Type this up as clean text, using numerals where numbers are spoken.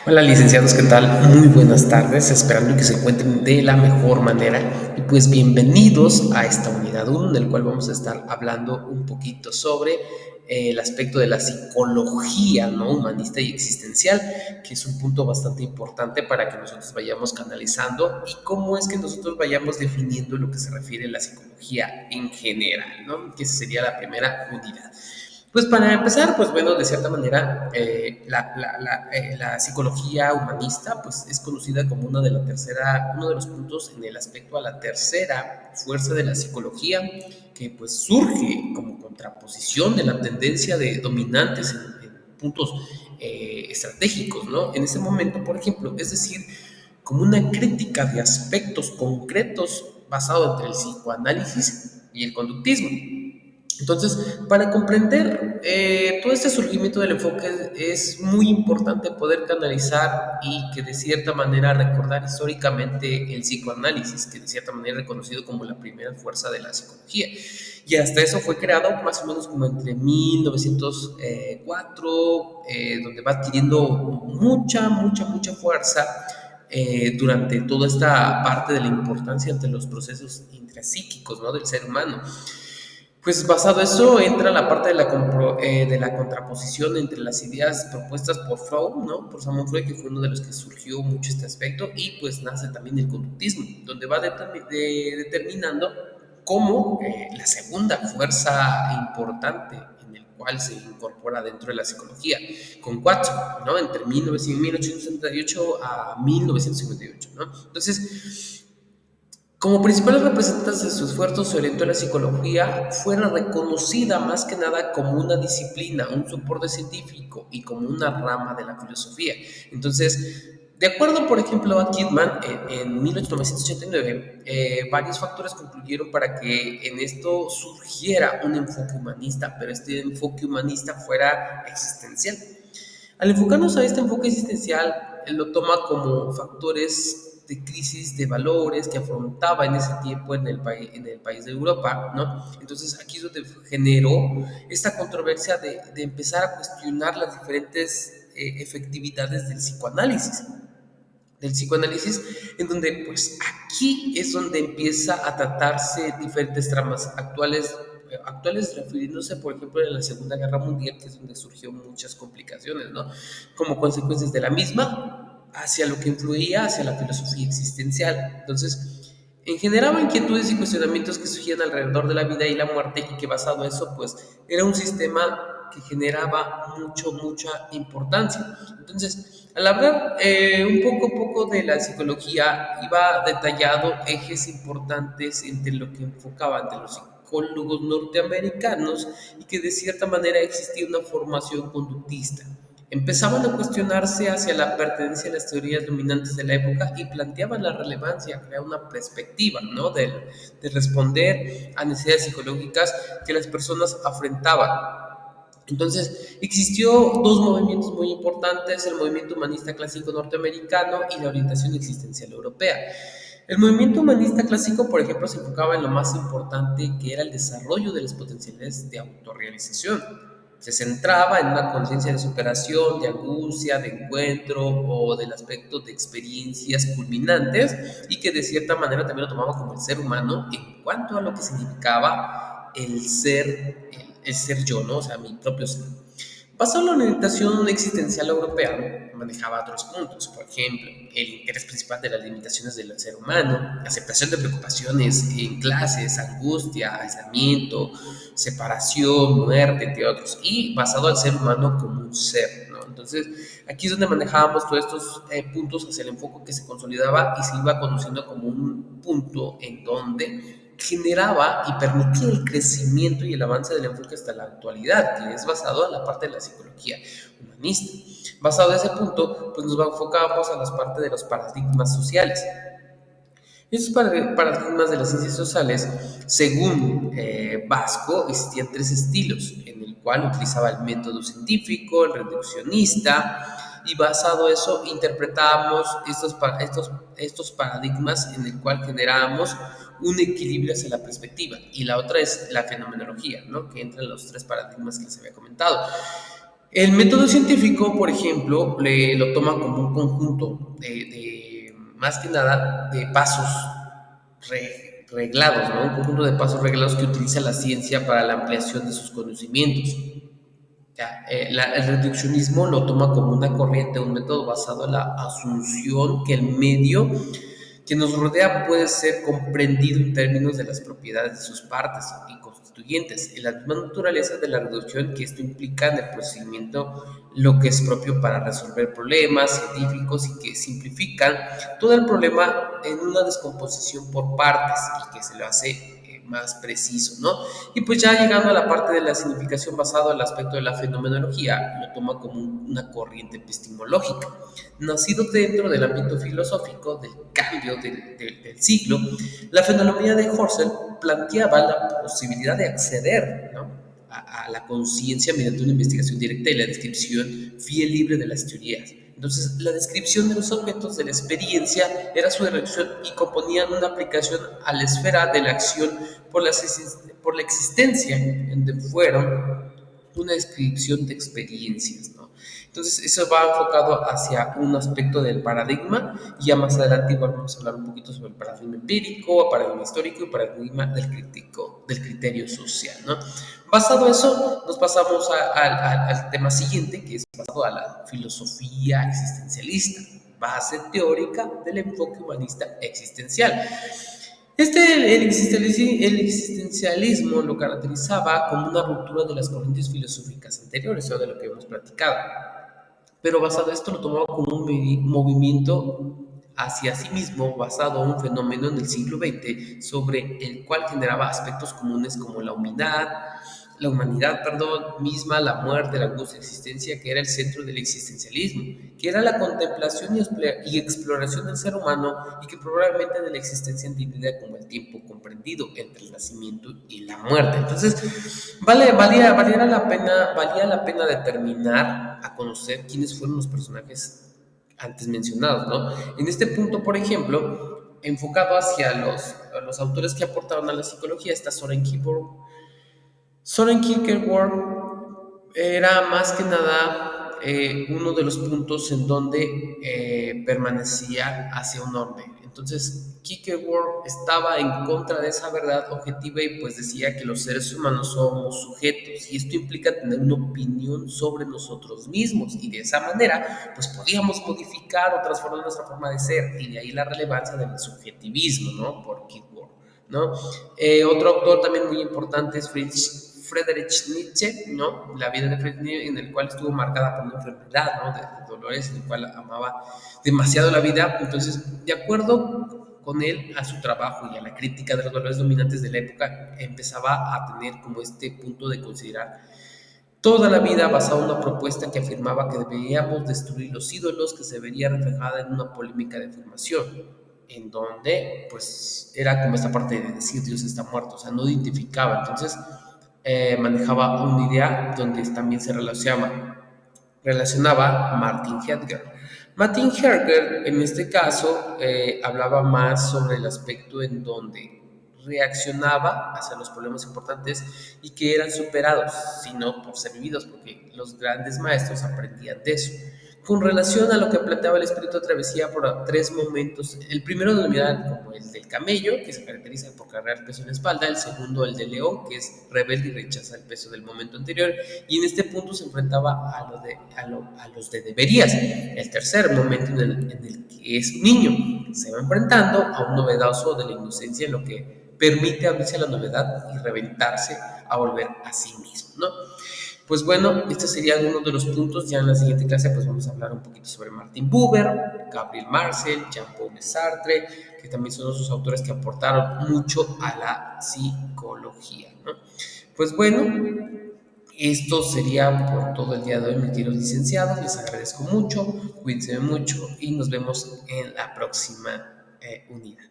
Hola licenciados, ¿qué tal? Muy buenas tardes, esperando que se encuentren de la mejor manera. Y pues bienvenidos a esta unidad 1, en el cual vamos a estar hablando un poquito sobre el aspecto de la psicología, ¿no? Humanista y existencial, que es un punto bastante importante para que nosotros vayamos canalizando y cómo es que nosotros vayamos definiendo lo que se refiere a la psicología en general, ¿no? Que esa sería la primera unidad. Pues para empezar, pues bueno, de cierta manera, la psicología humanista pues es conocida como uno de los puntos en el aspecto a la tercera fuerza de la psicología, que pues surge como contraposición de la tendencia de dominantes en puntos estratégicos, ¿no? En ese momento, por ejemplo, es decir, como una crítica de aspectos concretos basado entre el psicoanálisis y el conductismo. Entonces, para comprender todo este surgimiento del enfoque es muy importante poder canalizar y que de cierta manera recordar históricamente el psicoanálisis, que de cierta manera es reconocido como la primera fuerza de la psicología. Y hasta eso fue creado más o menos como entre 1904, donde va adquiriendo mucha fuerza durante toda esta parte de la importancia entre los procesos intrapsíquicos, ¿no?, del ser humano. Pues basado en eso entra la parte de la contraposición entre las ideas propuestas por Freud, ¿no? Por Sigmund Freud, que fue uno de los que surgió mucho este aspecto, y pues nace también el conductismo, donde va determinando cómo la segunda fuerza importante en el cual se incorpora dentro de la psicología, con Watson, ¿no? Entre 1868 a 1958, ¿no? Entonces, como principales representantes de su esfuerzo se orientó a la psicología, fuera reconocida más que nada como una disciplina, un soporte científico y como una rama de la filosofía. Entonces, de acuerdo, por ejemplo, a Kidman, en 1989, varios factores concluyeron para que en esto surgiera un enfoque humanista, pero este enfoque humanista fuera existencial. Al enfocarnos a este enfoque existencial, él lo toma como factores de crisis de valores que afrontaba en ese tiempo en el país de Europa, ¿no? Entonces aquí es donde generó esta controversia de empezar a cuestionar las diferentes efectividades del psicoanálisis, en donde pues aquí es donde empieza a tratarse diferentes tramas actuales refiriéndose, por ejemplo, a la Segunda Guerra Mundial, que es donde surgió muchas complicaciones, ¿no? Como consecuencias de la misma, hacia lo que influía hacia la filosofía existencial. Entonces, generaba inquietudes y cuestionamientos que surgían alrededor de la vida y la muerte y que basado en eso, pues, era un sistema que generaba mucha importancia. Entonces, al hablar un poco de la psicología, iba detallado ejes importantes entre lo que enfocaba entre los psicólogos norteamericanos y que de cierta manera existía una formación conductista. Empezaban a cuestionarse hacia la pertenencia a las teorías dominantes de la época y planteaban la relevancia, crear una perspectiva, ¿no?, de responder a necesidades psicológicas que las personas afrontaban. Entonces, existió dos movimientos muy importantes, el movimiento humanista clásico norteamericano y la orientación existencial europea. El movimiento humanista clásico, por ejemplo, se enfocaba en lo más importante, que era el desarrollo de las potencialidades de autorrealización. Se centraba en una conciencia de superación, de angustia, de encuentro o del aspecto de experiencias culminantes y que de cierta manera también lo tomaba como el ser humano en cuanto a lo que significaba el ser yo, ¿no? O sea, mi propio ser. Basado en la orientación existencial europea, manejaba otros puntos, por ejemplo, el interés principal de las limitaciones del ser humano, aceptación de preocupaciones en clases, angustia, aislamiento, separación, muerte, entre otros, y basado al ser humano como un ser, ¿no? Entonces, aquí es donde manejábamos todos estos puntos hacia el enfoque que se consolidaba y se iba conociendo como un punto en donde generaba y permitía el crecimiento y el avance del enfoque hasta la actualidad, que es basado en la parte de la psicología humanista. Basado en ese punto, pues nos enfocamos a las partes de los paradigmas sociales. Estos paradigmas de las ciencias sociales, según Vasco, existían tres estilos, en el cual utilizaba el método científico, el reduccionista, y basado en eso interpretábamos estos paradigmas en el cual generábamos un equilibrio hacia la perspectiva. Y la otra es la fenomenología, ¿no?, que entra en los tres paradigmas que les había comentado. El método científico, por ejemplo, lo toma como un conjunto más que nada, de pasos reglados, ¿no? Un conjunto de pasos reglados que utiliza la ciencia para la ampliación de sus conocimientos. Ya, el reduccionismo lo toma como una corriente, un método basado en la asunción que el medio que nos rodea puede ser comprendido en términos de las propiedades de sus partes y constituyentes, en la misma naturaleza de la reducción que esto implica en el procedimiento, lo que es propio para resolver problemas científicos y que simplifican todo el problema en una descomposición por partes y que se lo hace más preciso, ¿no? Y pues ya llegando a la parte de la significación basado en el aspecto de la fenomenología, lo toma como una corriente epistemológica. Nacido dentro del ámbito filosófico del cambio del siglo, la fenomenología de Husserl planteaba la posibilidad de acceder, ¿no?, a la conciencia mediante una investigación directa y la descripción fiel libre de las teorías. Entonces, la descripción de los objetos de la experiencia era su dirección y componían una aplicación a la esfera de la acción por la existencia, donde fueron una descripción de experiencias, ¿no? Entonces, eso va enfocado hacia un aspecto del paradigma y ya más adelante igual vamos a hablar un poquito sobre el paradigma empírico, el paradigma histórico y el paradigma del criterio social, ¿no? Basado en eso, nos pasamos al tema siguiente, que es basado a la filosofía existencialista, base teórica del enfoque humanista existencial. El existencialismo lo caracterizaba como una ruptura de las corrientes filosóficas anteriores, o de lo que hemos platicado, pero basado en esto lo tomaba como un movimiento hacia sí mismo, basado en un fenómeno en el siglo XX, sobre el cual generaba aspectos comunes como la humanidad, misma, la muerte, la angustia, existencia, que era el centro del existencialismo, que era la contemplación y exploración del ser humano y que probablemente de la existencia entendida como el tiempo comprendido entre el nacimiento y la muerte. Entonces, valía la pena determinar a conocer quiénes fueron los personajes antes mencionados, ¿no? En este punto, por ejemplo, enfocado hacia los autores que aportaron a la psicología, está Soren Kierkegaard era más que nada uno de los puntos en donde permanecía hacia un orden. Entonces, Kierkegaard estaba en contra de esa verdad objetiva y pues decía que los seres humanos somos sujetos y esto implica tener una opinión sobre nosotros mismos y de esa manera pues podíamos modificar o transformar nuestra forma de ser y de ahí la relevancia del subjetivismo, ¿no? Por Kierkegaard, ¿no? Otro autor también muy importante es Friedrich Nietzsche, ¿no? La vida de Friedrich Nietzsche, en el cual estuvo marcada por una enfermedad, ¿no?, de dolores, en el cual amaba demasiado la vida. Entonces, de acuerdo con él, a su trabajo y a la crítica de los valores dominantes de la época, empezaba a tener como este punto de considerar toda la vida basada en una propuesta que afirmaba que deberíamos destruir los ídolos, que se vería reflejada en una polémica de afirmación, en donde pues era como esta parte de decir Dios está muerto, o sea, no identificaba. Entonces, manejaba una idea donde también se relacionaba Martin Heidegger. Martin Heidegger, en este caso, hablaba más sobre el aspecto en donde reaccionaba hacia los problemas importantes y que eran superados, sino por ser vividos, porque los grandes maestros aprendían de eso. Con relación a lo que planteaba el espíritu de travesía por tres momentos, el primero denominado como el del camello, que se caracteriza por cargar el peso en la espalda; el segundo, el del león, que es rebelde y rechaza el peso del momento anterior, y en este punto se enfrentaba a los de deberías; el tercer momento en el que es un niño, se va enfrentando a un novedoso de la inocencia, en lo que permite abrirse a la novedad y reventarse a volver a sí mismo, ¿no? Pues bueno, este sería uno de los puntos. Ya en la siguiente clase pues vamos a hablar un poquito sobre Martin Buber, Gabriel Marcel, Jean-Paul Sartre, que también son esos autores que aportaron mucho a la psicología, ¿no? Pues bueno, esto sería por todo el día de hoy, mis queridos licenciados. Les agradezco mucho, cuídense mucho y nos vemos en la próxima unidad.